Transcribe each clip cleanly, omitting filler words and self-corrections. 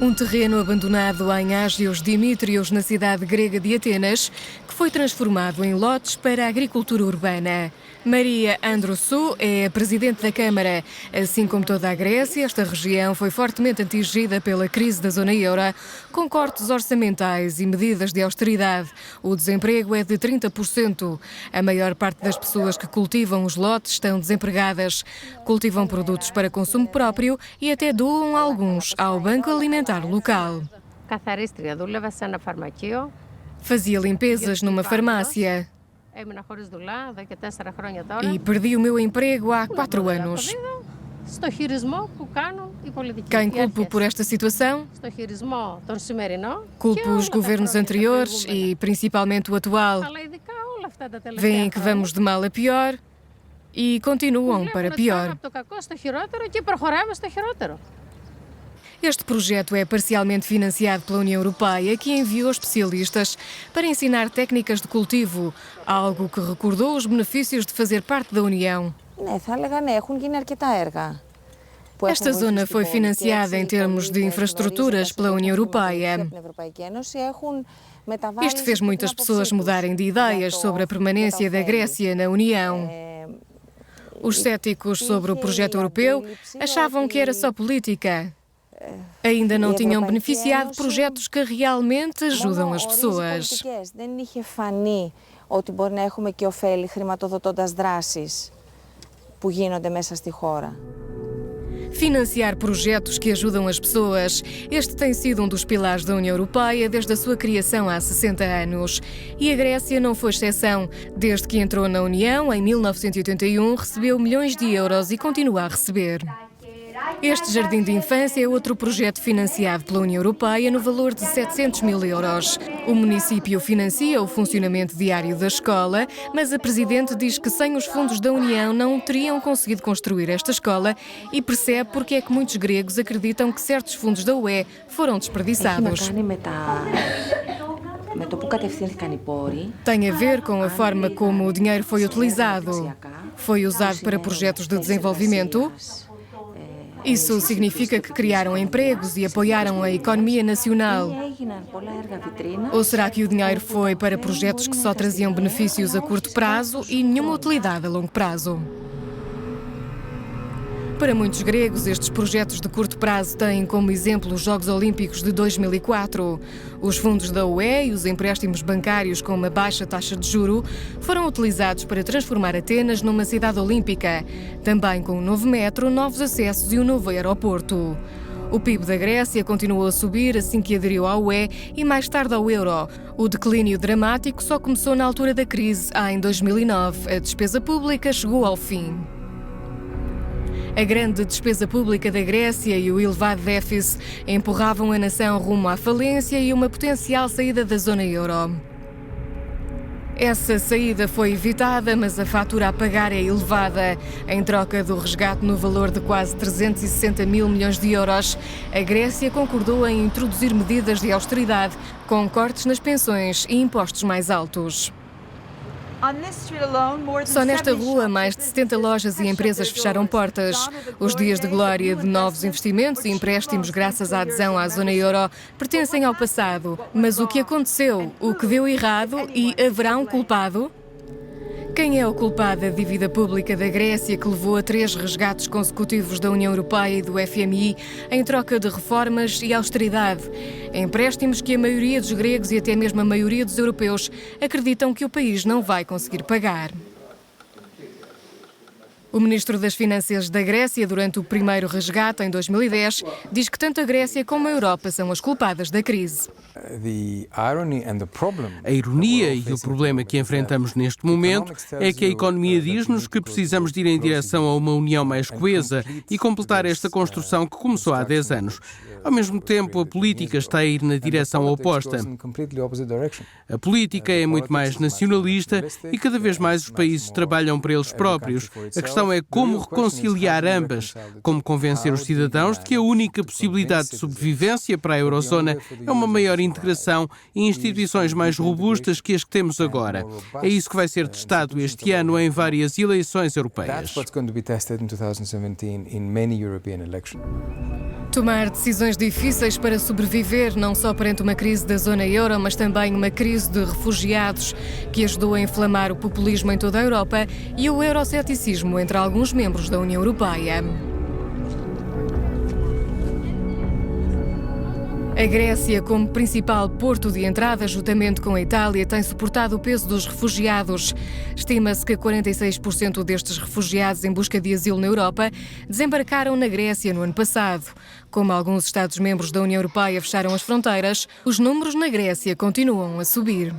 Um terreno abandonado em Ágios Dimitrios, na cidade grega de Atenas, que foi transformado em lotes para a agricultura urbana. Maria Androssou é a presidente da Câmara. Assim como toda a Grécia, esta região foi fortemente atingida pela crise da zona euro, com cortes orçamentais e medidas de austeridade. O desemprego é de 30%. A maior parte das pessoas que cultivam os lotes estão desempregadas. Cultivam produtos para consumo próprio e até doam alguns ao Banco Alimentar local. Fazia limpezas numa farmácia. E perdi o meu emprego há 4 anos. Quem culpo por esta situação? Culpo os governos anteriores e principalmente o atual. Veem que vamos de mal a pior e continuam para pior. Este projeto é parcialmente financiado pela União Europeia, que enviou especialistas para ensinar técnicas de cultivo, algo que recordou os benefícios de fazer parte da União. Esta zona foi financiada em termos de infraestruturas pela União Europeia. Isto fez muitas pessoas mudarem de ideias sobre a permanência da Grécia na União. Os céticos sobre o projeto europeu achavam que era só política. Ainda não tinham beneficiado de projetos que realmente ajudam as pessoas. Financiar projetos que ajudam as pessoas. Este tem sido um dos pilares da União Europeia desde a sua criação há 60 anos. E a Grécia não foi exceção. Desde que entrou na União, em 1981, recebeu milhões de euros e continua a receber. Este jardim de infância é outro projeto financiado pela União Europeia no valor de 700 mil euros. O município financia o funcionamento diário da escola, mas a Presidente diz que sem os fundos da União não teriam conseguido construir esta escola e percebe porque é que muitos gregos acreditam que certos fundos da UE foram desperdiçados. Tem a ver com a forma como o dinheiro foi utilizado. Foi usado para projetos de desenvolvimento? Isso significa que criaram empregos e apoiaram a economia nacional? Ou será que o dinheiro foi para projetos que só traziam benefícios a curto prazo e nenhuma utilidade a longo prazo? Para muitos gregos, estes projetos de curto prazo têm como exemplo os Jogos Olímpicos de 2004. Os fundos da UE e os empréstimos bancários com uma baixa taxa de juro foram utilizados para transformar Atenas numa cidade olímpica, também com um novo metro, novos acessos e um novo aeroporto. O PIB da Grécia continuou a subir assim que aderiu à UE e mais tarde ao euro. O declínio dramático só começou na altura da crise, em 2009. A despesa pública chegou ao fim. A grande despesa pública da Grécia e o elevado déficit empurravam a nação rumo à falência e uma potencial saída da zona euro. Essa saída foi evitada, mas a fatura a pagar é elevada. Em troca do resgate no valor de quase 360 mil milhões de euros, a Grécia concordou em introduzir medidas de austeridade, com cortes nas pensões e impostos mais altos. Só nesta rua, mais de 70 lojas e empresas fecharam portas. Os dias de glória de novos investimentos e empréstimos graças à adesão à zona euro pertencem ao passado. Mas o que aconteceu? O que deu errado? E haverá um culpado? Quem é o culpado da dívida pública da Grécia, que levou a 3 resgates consecutivos da União Europeia e do FMI em troca de reformas e austeridade? Empréstimos que a maioria dos gregos e até mesmo a maioria dos europeus acreditam que o país não vai conseguir pagar. O ministro das Finanças da Grécia, durante o primeiro resgate em 2010, diz que tanto a Grécia como a Europa são as culpadas da crise. A ironia e o problema que enfrentamos neste momento é que a economia diz-nos que precisamos de ir em direção a uma união mais coesa e completar esta construção que começou há 10 anos. Ao mesmo tempo, a política está a ir na direção oposta. A política é muito mais nacionalista e cada vez mais os países trabalham para eles próprios. A questão é como reconciliar ambas, como convencer os cidadãos de que a única possibilidade de sobrevivência para a eurozona é uma maior integração e instituições mais robustas que as que temos agora. É isso que vai ser testado este ano em várias eleições europeias. Tomar decisões difíceis para sobreviver, não só perante uma crise da zona euro, mas também uma crise de refugiados que ajudou a inflamar o populismo em toda a Europa e o euroceticismo entre alguns membros da União Europeia. A Grécia, como principal porto de entrada, juntamente com a Itália, tem suportado o peso dos refugiados. Estima-se que 46% destes refugiados em busca de asilo na Europa desembarcaram na Grécia no ano passado. Como alguns Estados-membros da União Europeia fecharam as fronteiras, os números na Grécia continuam a subir.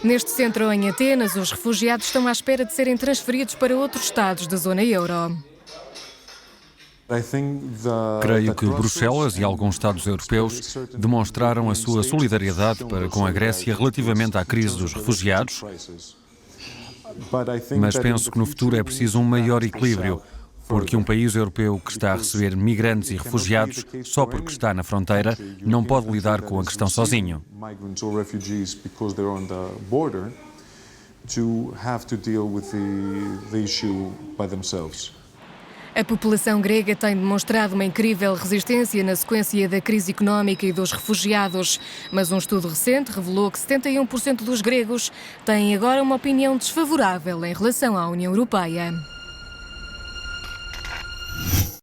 Neste centro em Atenas, os refugiados estão à espera de serem transferidos para outros Estados da zona euro. Creio que Bruxelas e alguns Estados europeus demonstraram a sua solidariedade para com a Grécia relativamente à crise dos refugiados, mas penso que no futuro é preciso um maior equilíbrio, porque um país europeu que está a receber migrantes e refugiados só porque está na fronteira não pode lidar com a questão sozinho. A população grega tem demonstrado uma incrível resistência na sequência da crise económica e dos refugiados, mas um estudo recente revelou que 71% dos gregos têm agora uma opinião desfavorável em relação à União Europeia.